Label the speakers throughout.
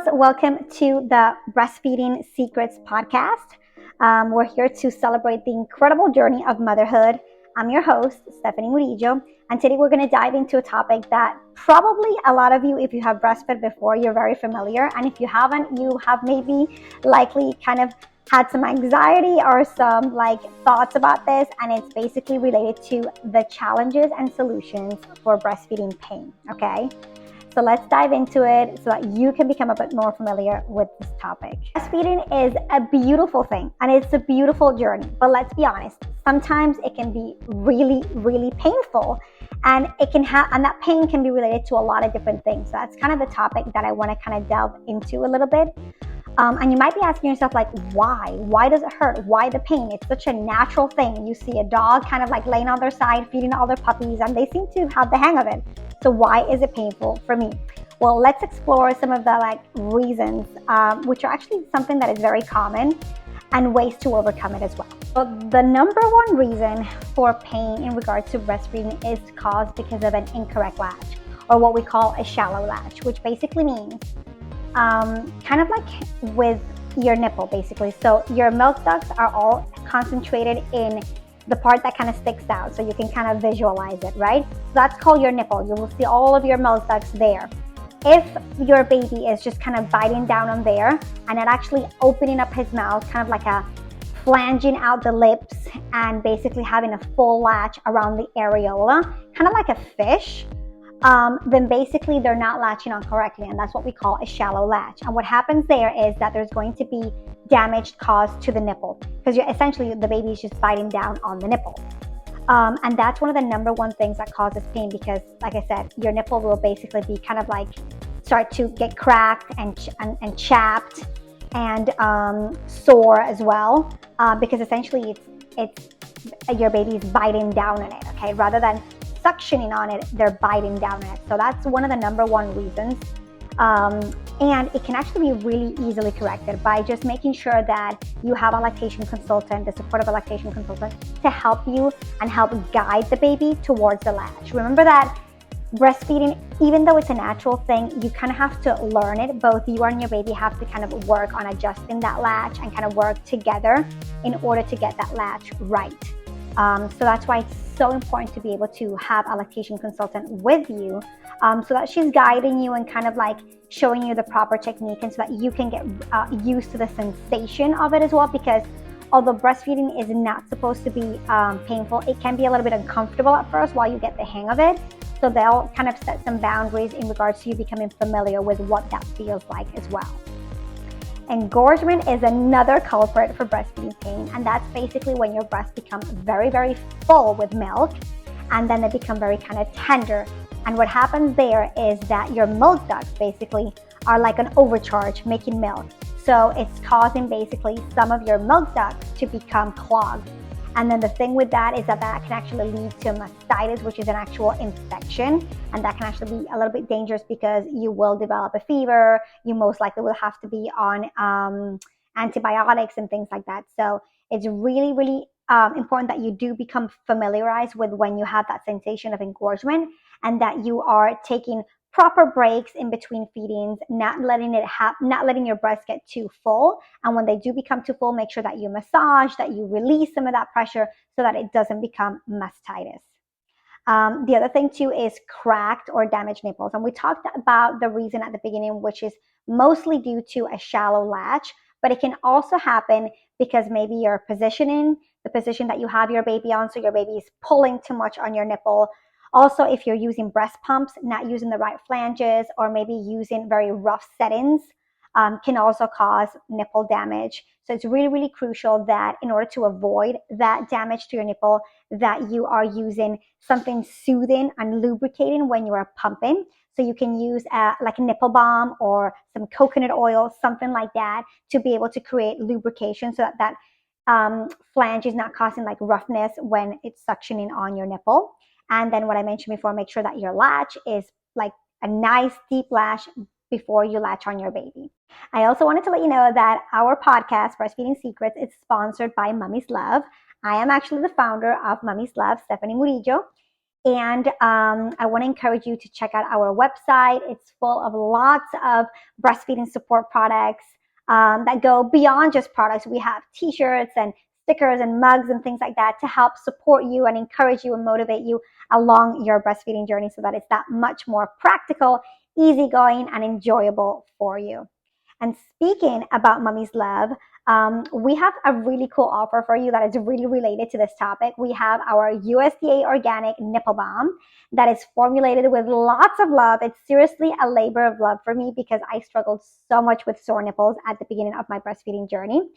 Speaker 1: girls, welcome to the Breastfeeding Secrets podcast. We're here to celebrate the incredible journey of motherhood. I'm your host, Stephanie Murillo, and today we're going to dive into a topic that probably a lot of you, if you have breastfed before, you're very familiar, and if you haven't, you have maybe likely kind of had some anxiety or some thoughts about this, and it's basically related to the challenges and solutions for breastfeeding pain, okay? So let's dive into it so that you can become a bit more familiar with this topic. Breastfeeding is a beautiful thing and it's a beautiful journey, but let's be honest, sometimes it can be really, really painful, and that pain can be related to a lot of different things. So that's kind of the topic that I want to kind of delve into a little bit. And you might be asking yourself, why? Why does it hurt? Why the pain? It's such a natural thing. You see a dog kind of laying on their side, feeding all their puppies, and they seem to have the hang of it. So why is it painful for me? Well, let's explore some of the reasons, which are actually something that is very common, and ways to overcome it as well. So the number one reason for pain in regards to breastfeeding is caused because of an incorrect latch, or what we call a shallow latch, which basically means kind of like with your nipple, basically. So your milk ducts are all concentrated in the part that kind of sticks out, so you can kind of visualize it, right? So that's called your nipple. You will see all of your milk ducts there. If your baby is just kind of biting down on there and not actually opening up his mouth, kind of like a flanging out the lips and basically having a full latch around the areola, kind of like a fish, then basically they're not latching on correctly, and that's what we call a shallow latch. And what happens there is that there's going to be damage caused to the nipple, because essentially the baby is just biting down on the nipple. And that's one of the number one things that causes pain, because like I said, your nipple will basically be kind of start to get cracked and chapped and sore as well, because essentially it's your baby's biting down on it, okay? Rather than suctioning on it, they're biting down on it. So that's one of the number one reasons. And it can actually be really easily corrected by just making sure that you have a lactation consultant, the support of a lactation consultant, to help you and help guide the baby towards the latch. Remember that breastfeeding, even though it's a natural thing, you kind of have to learn it. Both you and your baby have to kind of work on adjusting that latch and kind of work together in order to get that latch right. So that's why it's so important to be able to have a lactation consultant with you, so that she's guiding you and kind of showing you the proper technique, and so that you can get used to the sensation of it as well. Because although breastfeeding is not supposed to be painful, it can be a little bit uncomfortable at first while you get the hang of it. So they'll kind of set some boundaries in regards to you becoming familiar with what that feels like as well. Engorgement is another culprit for breastfeeding pain, and that's basically when your breasts become very, very full with milk, and then they become very kind of tender. And what happens there is that your milk ducts basically are like an overcharge making milk. So it's causing basically some of your milk ducts to become clogged. And then the thing with that is that can actually lead to mastitis, which is an actual infection. And that can actually be a little bit dangerous, because you will develop a fever. You most likely will have to be on antibiotics and things like that. So it's really, really important that you do become familiarized with when you have that sensation of engorgement, and that you are taking proper breaks in between feedings, not letting your breast get too full. And when they do become too full, make sure that you massage, that you release some of that pressure so that it doesn't become mastitis. The other thing too is cracked or damaged nipples. And we talked about the reason at the beginning, which is mostly due to a shallow latch, but it can also happen because maybe you're positioning the position that you have your baby on, so your baby is pulling too much on your nipple. Also, if you're using breast pumps, not using the right flanges, or maybe using very rough settings, can also cause nipple damage. So it's really, really crucial that in order to avoid that damage to your nipple, that you are using something soothing and lubricating when you are pumping. So you can use like a nipple balm or some coconut oil, something like that, to be able to create lubrication, so that flange is not causing roughness when it's suctioning on your nipple. And then what I mentioned before, make sure that your latch is a nice deep latch before you latch on your baby. I also wanted to let you know that our podcast, Breastfeeding Secrets, is sponsored by Mommyz Love. I am actually the founder of Mommyz Love, Stephanie Murillo. And I want to encourage you to check out our website. It's full of lots of breastfeeding support products that go beyond just products. We have t-shirts and stickers and mugs and things like that to help support you and encourage you and motivate you along your breastfeeding journey so that it's that much more practical, easygoing, and enjoyable for you. And speaking about Mommyz Love, we have a really cool offer for you that is really related to this topic. We have our USDA organic nipple balm that is formulated with lots of love. It's seriously a labor of love for me because I struggled so much with sore nipples at the beginning of my breastfeeding journey.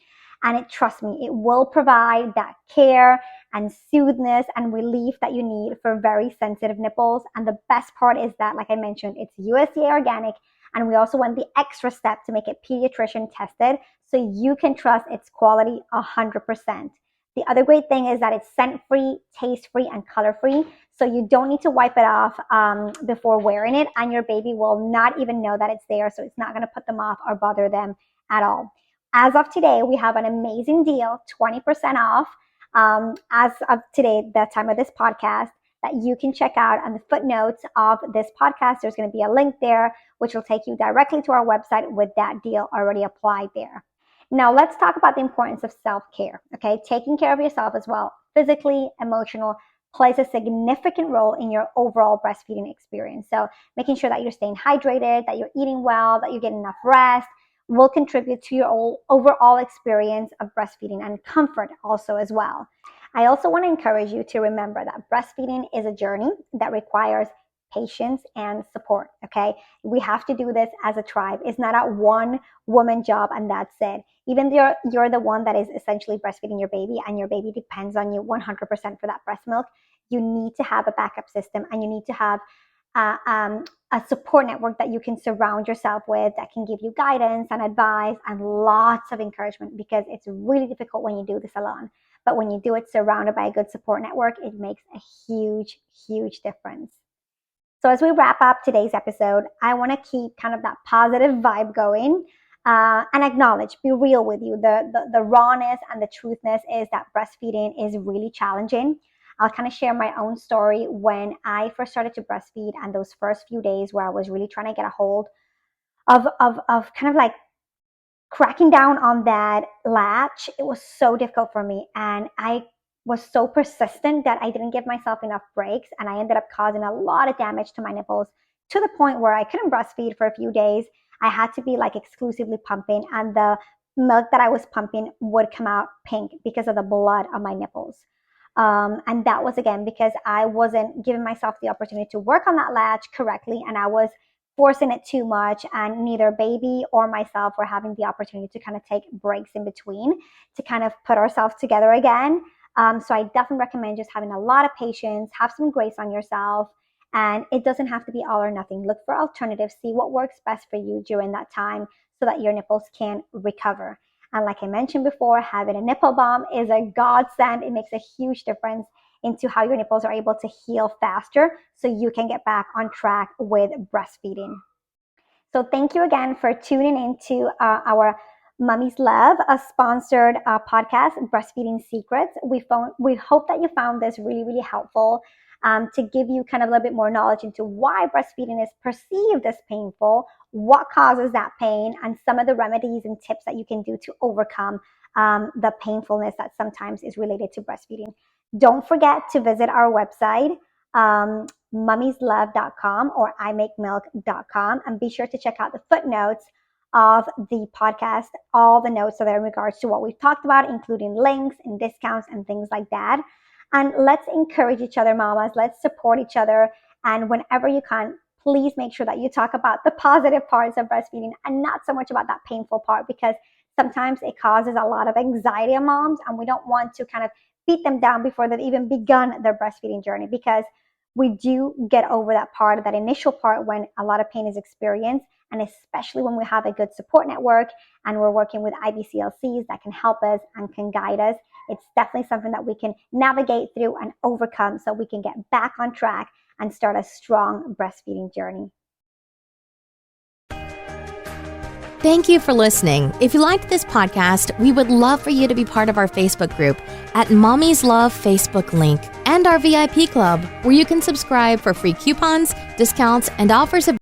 Speaker 1: And trust me, it will provide that care and soothness and relief that you need for very sensitive nipples. And the best part is that, like I mentioned, it's USDA organic. And we also went the extra step to make it pediatrician tested so you can trust its quality 100%. The other great thing is that it's scent-free, taste-free, and color-free. So you don't need to wipe it off before wearing it, and your baby will not even know that it's there. So it's not going to put them off or bother them at all. As of today, we have an amazing deal, 20% off as of today, the time of this podcast, that you can check out on the footnotes of this podcast. There's going to be a link there, which will take you directly to our website with that deal already applied there. Now, let's talk about the importance of self-care, okay? Taking care of yourself as well, physically, emotional, plays a significant role in your overall breastfeeding experience. So making sure that you're staying hydrated, that you're eating well, that you're getting enough rest, will contribute to your overall experience of breastfeeding and comfort also as well. I also want to encourage you to remember that breastfeeding is a journey that requires patience and support, okay? We have to do this as a tribe. It's not a one woman job and that's it. Even though you're the one that is essentially breastfeeding your baby and your baby depends on you 100% for that breast milk, you need to have a backup system and you need to have a support network that you can surround yourself with that can give you guidance and advice and lots of encouragement, because it's really difficult when you do this alone. But when you do it surrounded by a good support network, it makes a huge, huge difference. So as we wrap up today's episode, I want to keep kind of that positive vibe going and acknowledge, be real with you. The rawness and the truthness is that breastfeeding is really challenging. I'll kind of share my own story when I first started to breastfeed and those first few days where I was really trying to get a hold of kind of like cracking down on that latch. It was so difficult for me. And I was so persistent that I didn't give myself enough breaks. And I ended up causing a lot of damage to my nipples to the point where I couldn't breastfeed for a few days. I had to be like exclusively pumping, and the milk that I was pumping would come out pink because of the blood on my nipples. And that was, again, because I wasn't giving myself the opportunity to work on that latch correctly, and I was forcing it too much, and neither baby or myself were having the opportunity to kind of take breaks in between to kind of put ourselves together again. So I definitely recommend just having a lot of patience, have some grace on yourself, and it doesn't have to be all or nothing. Look for alternatives, see what works best for you during that time so that your nipples can recover. And like I mentioned before, having a nipple balm is a godsend. It makes a huge difference into how your nipples are able to heal faster so you can get back on track with breastfeeding. So thank you again for tuning into our Mommyz Love, a sponsored podcast, Breastfeeding Secrets. We hope that you found this really, really helpful to give you kind of a little bit more knowledge into why breastfeeding is perceived as painful, what causes that pain, and some of the remedies and tips that you can do to overcome the painfulness that sometimes is related to breastfeeding. Don't forget to visit our website, mummyzlove.com or imakemilk.com, and be sure to check out the footnotes of the podcast. All the notes are there in regards to what we've talked about, including links and discounts and things like that. And let's encourage each other, mamas. Let's support each other. And whenever you can, please make sure that you talk about the positive parts of breastfeeding and not so much about that painful part, because sometimes it causes a lot of anxiety in moms, and we don't want to kind of beat them down before they've even begun their breastfeeding journey, because we do get over that part, that initial part, when a lot of pain is experienced, and especially when we have a good support network and we're working with IBCLCs that can help us and can guide us. It's definitely something that we can navigate through and overcome so we can get back on track and start a strong breastfeeding journey.
Speaker 2: Thank you for listening. If you liked this podcast, we would love for you to be part of our Facebook group at Mommyz Love Facebook link and our VIP club, where you can subscribe for free coupons, discounts, and offers of